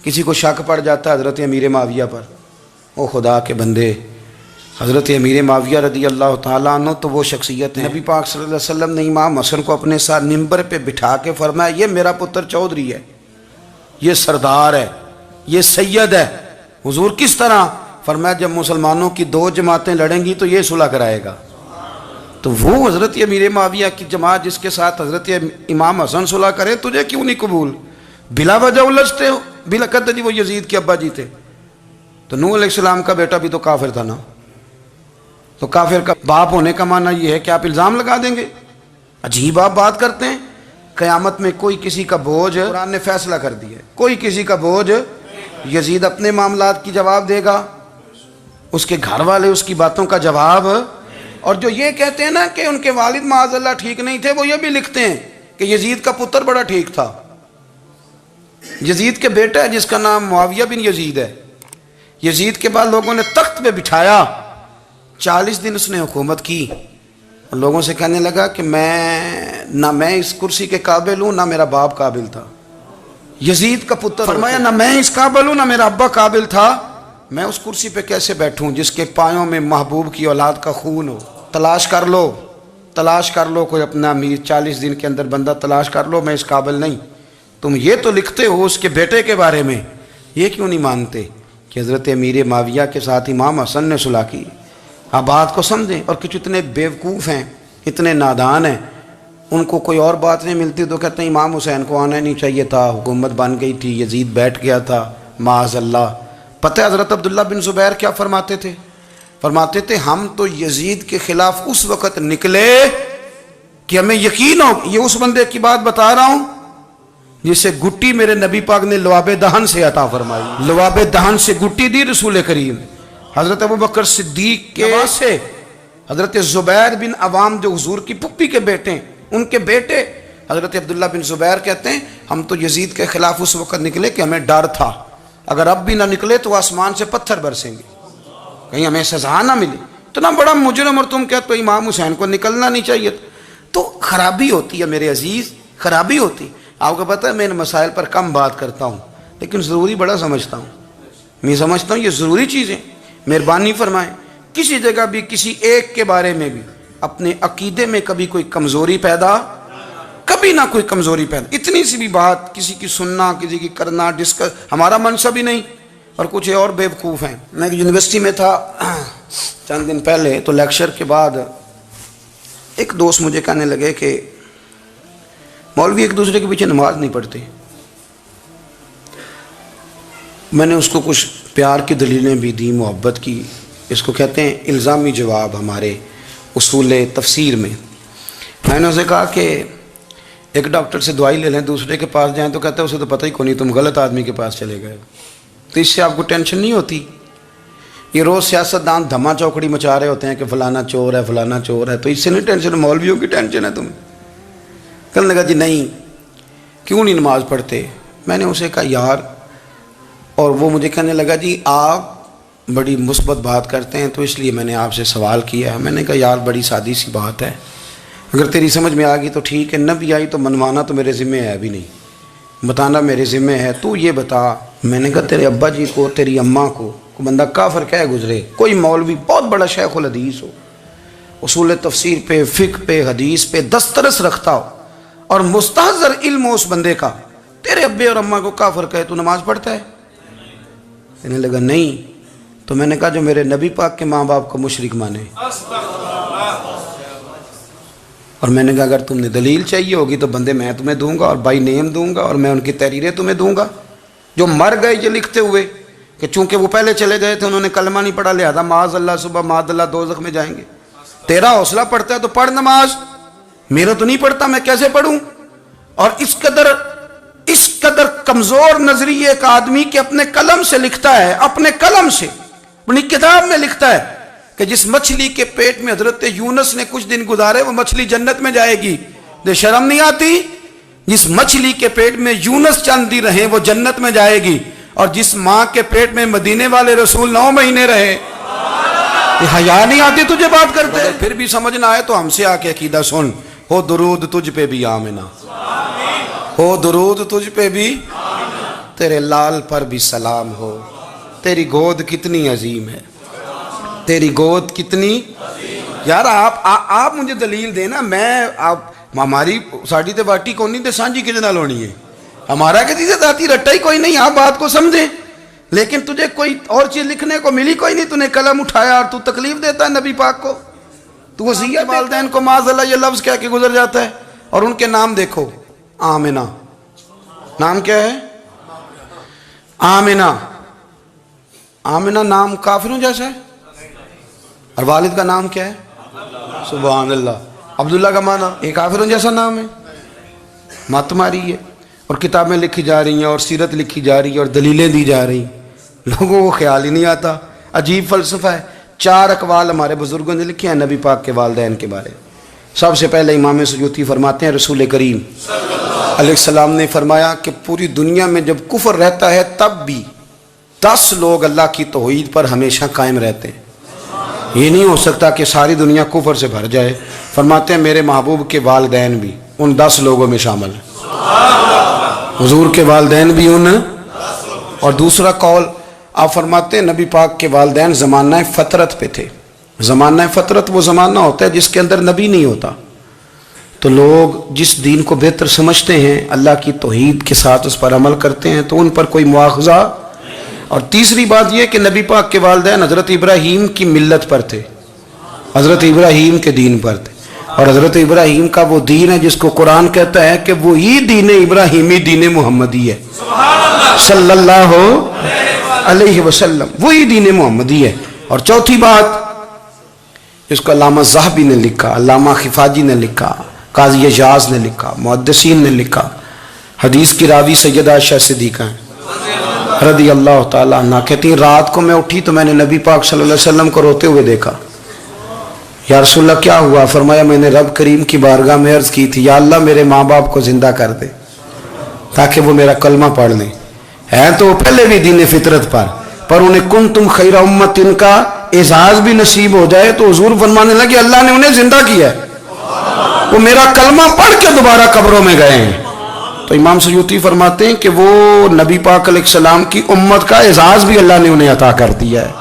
کسی کو شک پڑ جاتا ہے حضرت امیر معاویہ پر، او خدا کے بندے، حضرت امیر معاویہ رضی اللہ تعالیٰ عنہ تو وہ شخصیت ہے، نبی پاک صلی اللہ علیہ وسلم نے امام حسن کو اپنے ساتھ منبر پہ بٹھا کے فرمایا یہ میرا پتر چودھری ہے، یہ سردار ہے، یہ سید ہے۔ حضور کس طرح؟ فرمایا جب مسلمانوں کی دو جماعتیں لڑیں گی تو یہ صلح کرائے گا۔ تو وہ حضرت امیر معاویہ کی جماعت جس کے ساتھ حضرت امام حسن صلح کرے، تجھے کیوں نہیں قبول؟ بلا وجہ الجھتے ہو، بلا کہتے جی وہ یزید کے ابا جی تھے، تو نوح علیہ السلام کا بیٹا بھی تو کافر تھا نا، تو کافر کا باپ ہونے کا معنی یہ ہے کہ آپ الزام لگا دیں گے؟ عجیب آپ بات کرتے ہیں۔ قیامت میں کوئی کسی کا بوجھ، قرآن نے فیصلہ کر دیا ہے، کوئی کسی کا بوجھ، یزید اپنے معاملات کی جواب دے گا، اس کے گھر والے اس کی باتوں کا جواب، اور جو یہ کہتے ہیں نا کہ ان کے والد معاذ اللہ ٹھیک نہیں تھے، وہ یہ بھی لکھتے ہیں کہ یزید کا پتر بڑا ٹھیک تھا۔ یزید کے بیٹا ہے جس کا نام معاویہ بن یزید ہے، یزید کے بعد لوگوں نے تخت پہ بٹھایا، 40 دن اس نے حکومت کی، اور لوگوں سے کہنے لگا کہ نہ میں اس کرسی کے قابل ہوں، نہ میرا باپ قابل تھا۔ یزید کا پتر فرمایا نہ میں اس قابل ہوں، نہ میرا ابا قابل تھا، میں اس کرسی پہ کیسے بیٹھوں جس کے پایوں میں محبوب کی اولاد کا خون ہو؟ تلاش کر لو کوئی اپنا امیر، 40 دن کے اندر بندہ تلاش کر لو، میں اس قابل نہیں۔ تم یہ تو لکھتے ہو اس کے بیٹے کے بارے میں، یہ کیوں نہیں مانتے کہ حضرت امیر معاویہ کے ساتھ امام حسن نے صلح کی؟ آپ بات کو سمجھیں۔ اور کچھ اتنے بیوقوف ہیں، اتنے نادان ہیں، ان کو کوئی اور بات نہیں ملتی تو کہتے ہیں امام حسین کو آنا نہیں چاہیے تھا، حکومت بن گئی تھی، یزید بیٹھ گیا تھا، معاذ اللہ۔ پتہ ہے حضرت عبداللہ بن زبیر کیا فرماتے تھے؟ فرماتے تھے ہم تو یزید کے خلاف اس وقت نکلے کہ ہمیں یقین ہو، یہ اس بندے کی بات بتا رہا ہوں جسے گٹی میرے نبی پاک نے لواب دہن سے عطا فرمائی، لواب دہن سے گٹی دی رسول کریم۔ حضرت ابوبکر صدیق کے سے حضرت زبیر بن عوام جو حضور کی پھپھی کے بیٹے ہیں، ان کے بیٹے حضرت عبداللہ بن زبیر کہتے ہیں ہم تو یزید کے خلاف اس وقت نکلے کہ ہمیں ڈر تھا اگر اب بھی نہ نکلے تو آسمان سے پتھر برسیں گے، کہیں ہمیں سزا نہ ملے، اتنا بڑا مجرم، اور تم کہتے ہو امام حسین کو نکلنا نہیں چاہیے۔ تو خرابی ہوتی ہے میرے عزیز، خرابی ہوتی۔ آپ کو پتہ ہے میں ان مسائل پر کم بات کرتا ہوں لیکن ضروری بڑا سمجھتا ہوں، میں سمجھتا ہوں یہ ضروری چیزیں۔ مہربانی فرمائیں کسی جگہ بھی کسی ایک کے بارے میں بھی اپنے عقیدے میں کبھی کوئی کمزوری پیدا، کبھی نہ کوئی کمزوری پیدا، اتنی سی بھی بات کسی کی سننا، کسی کی کرنا، ڈسکس، ہمارا منصب ہی نہیں، اور کچھ اور بیوقوف ہیں۔ میں یونیورسٹی میں تھا چند دن پہلے، تو لیکچر کے بعد ایک دوست مجھے کہنے لگے کہ مولوی ایک دوسرے کے پیچھے نماز نہیں پڑھتے۔ میں نے اس کو کچھ پیار کی دلیلیں بھی دی، محبت کی، اس کو کہتے ہیں الزامی جواب ہمارے اصول تفسیر میں۔ میں نے اسے کہا کہ ایک ڈاکٹر سے دوائی لے لیں، دوسرے کے پاس جائیں تو کہتا ہے اسے تو پتہ ہی کو نہیں، تم غلط آدمی کے پاس چلے گئے، تو اس سے آپ کو ٹینشن نہیں ہوتی؟ یہ روز سیاستدان دھما چوکڑی مچا رہے ہوتے ہیں کہ فلانا چور ہے، فلانا چور ہے، تو اس سے نہیں ٹینشن، مولویوں کی ٹینشن ہے تمہیں۔ کہنے لگا جی نہیں، کیوں نہیں نماز پڑھتے؟ میں نے اسے کہا یار، اور وہ مجھے کہنے لگا جی آپ بڑی مثبت بات کرتے ہیں تو اس لیے میں نے آپ سے سوال کیا ہے۔ میں نے کہا یار بڑی سادی سی بات ہے، اگر تیری سمجھ میں آ گئی تو ٹھیک ہے، نہ بھی آئی تو منوانا تو میرے ذمہ ہے بھی نہیں، بتانا میرے ذمہ ہے۔ تو یہ بتا، میں نے کہا تیرے ابا جی کو، تیری اماں کو کوئی بندہ کافر کہہ گزرے، کوئی مولوی بہت بڑا شیخ الحدیث ہو، اصول تفسیر پہ، فقہ پہ، حدیث پہ دسترس رکھتا ہو، اور مستحضر علم ہو اس بندے کا، تیرے ابے اور اماں کو کافر کہے تو نماز پڑھتا ہے؟ کہنے لگا نہیں۔ تو میں نے کہا جو میرے نبی پاک کے ماں باپ کو مشرک مانے، اور میں نے کہا اگر تم نے دلیل چاہیے ہوگی تو بندے میں تمہیں دوں گا، اور بائی نیم دوں گا، اور میں ان کی تحریریں تمہیں دوں گا، جو مر گئے یہ لکھتے ہوئے کہ چونکہ وہ پہلے چلے گئے تھے انہوں نے کلمہ نہیں پڑھا لہذا معاذ اللہ صبح معاذ اللہ دوزخ میں جائیں گے۔ تیرا حوصلہ پڑھتا ہے تو پڑھ نماز، میرا تو نہیں پڑھتا، میں کیسے پڑھوں؟ اور اس قدر کمزور نظریے کا آدمی کہ اپنے قلم سے لکھتا ہے، اپنے قلم سے اپنی کتاب میں لکھتا ہے کہ جس مچھلی کے پیٹ میں حضرت یونس نے کچھ دن گزارے وہ مچھلی جنت میں جائے گی۔ دے شرم نہیں آتی؟ جس مچھلی کے پیٹ میں یونس چند دن رہے وہ جنت میں جائے گی، اور جس ماں کے پیٹ میں مدینے والے رسول 9 مہینے رہے، یہ حیا نہیں آتی تجھے بات کرتے؟ اگر پھر بھی سمجھ نہ آئے تو ہم سے آ کے عقیدہ سن، ہو درود تجھ پہ بھی آمنہ، ہو درود تجھ پہ بھی۔ تیرے لال پر بھی سلام ہو، تیری گود کتنی عظیم ہے، تیری گود کتنی یار آپ مجھے دلیل دینا، میں ہماری ساڑی تے باٹی کون نہیں تے سانجی کدے نال ہونی ہے، ہمارا کسی سے ذاتی رٹا ہی کوئی نہیں، آپ بات کو سمجھیں، لیکن تجھے کوئی اور چیز لکھنے کو ملی کوئی نہیں، تو نے قلم اٹھایا اور تو تکلیف دیتا ہے نبی پاک کو، تو وصیت والدین کو معاذ اللہ یہ لفظ کہہ کے گزر جاتا ہے۔ اور ان کے نام دیکھو، آمنہ، نام کیا ہے؟ آمنہ۔ آمنہ نام کافروں جیسا ہے، اور والد کا نام کیا ہے؟ سبحان اللہ۔ عبداللہ کا معنی ایک کافروں جیسا نام ہے، مت ماری ہے، اور کتابیں لکھی جا رہی ہیں اور سیرت لکھی جا رہی ہے اور دلیلیں دی جا رہی ہیں، لوگوں کو خیال ہی نہیں آتا، عجیب فلسفہ ہے۔ 4 اقوال ہمارے بزرگوں نے لکھے ہیں نبی پاک کے والدین کے بارے۔ سب سے پہلے امام سیوطی فرماتے ہیں رسول کریم علیہ السلام نے فرمایا کہ پوری دنیا میں جب کفر رہتا ہے تب بھی 10 لوگ اللہ کی توحید پر ہمیشہ قائم رہتے ہیں، یہ نہیں ہو سکتا کہ ساری دنیا کفر سے بھر جائے۔ فرماتے ہیں میرے محبوب کے والدین بھی ان 10 لوگوں میں شامل ہیں، حضور کے والدین بھی ان۔ اور دوسرا قول آپ فرماتے ہیں نبی پاک کے والدین زمانہ فطرت پہ تھے۔ زمانہ فطرت وہ زمانہ ہوتا ہے جس کے اندر نبی نہیں ہوتا، تو لوگ جس دین کو بہتر سمجھتے ہیں، اللہ کی توحید کے ساتھ اس پر عمل کرتے ہیں، تو ان پر کوئی مواخذہ۔ اور تیسری بات یہ کہ نبی پاک کے والدین حضرت ابراہیم کی ملت پر تھے، حضرت ابراہیم کے دین پر تھے، اور حضرت ابراہیم کا وہ دین ہے جس کو قرآن کہتا ہے کہ وہی دین ابراہیمی دین محمدی ہے صلی اللہ علیہ وسلم، وہی دین محمدی ہے۔ اور چوتھی بات اس کو علامہ ذہبی نے لکھا، علامہ خفاجی نے لکھا، قاضی اعجاز نے لکھا، محدثین نے لکھا، حدیث کی راوی سیدہ عائشہ صدیقہ ہیں رضی اللہ تعالیٰ عنہ، کہتی ہیں رات کو میں اٹھی تو میں نے نبی پاک صلی اللہ علیہ وسلم کو روتے ہوئے دیکھا۔ یا رسول اللہ کیا ہوا؟ فرمایا میں نے رب کریم کی بارگاہ میں عرض کی تھی یا اللہ میرے ماں باپ کو زندہ کر دے تاکہ وہ میرا کلمہ پڑھ لیں، ہیں تو پہلے بھی دین فطرت پر انہیں کنتم خیر امت ان کا اعزاز بھی نصیب ہو جائے تو حضور فرمانے لگے اللہ نے انہیں زندہ کیا ہے، وہ میرا کلمہ پڑھ کے دوبارہ قبروں میں گئے ہیں۔ تو امام سیوطی فرماتے ہیں کہ وہ نبی پاک علیہ السلام کی امت کا اعزاز بھی اللہ نے انہیں عطا کر دیا ہے۔